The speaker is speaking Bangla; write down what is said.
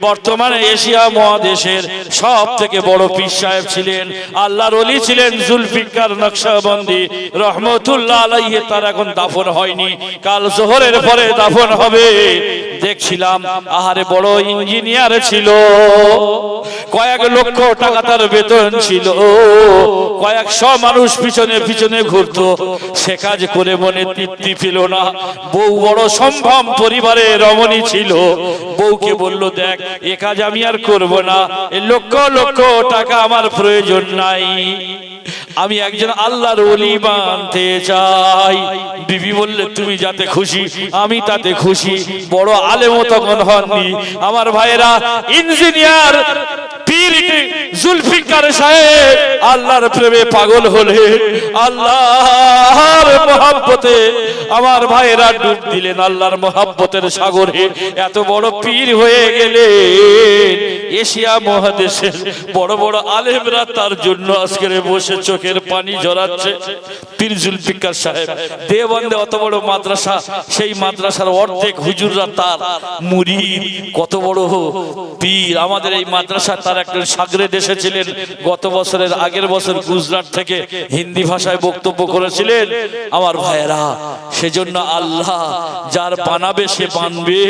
বর্তমানে এশিয়া মহাদেশের সব থেকে বড় পীর সাহেব ছিলেন, আল্লাহর ওলি ছিলেন জুলফিকার নকশবন্দি রহমতুল্লাহ আলাইহি। তার এখন দাফন হয়নি, কাল জোহরের পরে দাফন হবে। দেখছিলাম আহারে বড় ইঞ্জিনিয়ার ছিল, কয়েক লক্ষ টাকা তার বেতন ছিল, কয়েকশো মানুষ পিছনে পিছনে ঘুরতো। সে কাজ করে মনে তৃপ্তি পেল না। বউ বড় সম্ভ্রম পরিবারের রমণী ছিল। বউকে বলল, দেখ এ কাজ আমি আর করব না, এই লক্ষ লক্ষ টাকা আমার প্রয়োজন নাই, আমি একজন আল্লাহর ওলি বানতে চাই। বিবি বললে, তুমি যাতে খুশি আমি তাতে খুশি। বড় আলেমও তখন হননি। আমার ভাইরা, ইঞ্জিনিয়ার পীর জুলফিকার সাহেব আল্লাহর প্রেমে পাগল হলে, আল্লাহর মহব্বতে আমার ভাইরা ডুব দিলেন আল্লাহর মহব্বতের সাগরে। এত বড় পীর হয়ে গেলেন। এশিয়া মহাদেশের বড় বড় আলেমরা তার জন্য আজকের বসে চোখের পানি ঝরাচ্ছে। পীর জুলফিকার সাহেব দেওবন্দে অত বড় মাদ্রাসা, সেই মাদ্রাসার অর্ধেক হুজুররা তার মুরিদ। কত বড় পীর! আমাদের এই মাদ্রাসা তার একজন শাগরেদ এসেছিলেন গত বছরের আগের বছর গুজরাট থেকে, হিন্দি ভাষায় বক্তব্য করেছিলেন। আমার ভাইয়েরা, সেজন্য আল্লাহ যার বানাবে সে বানবে।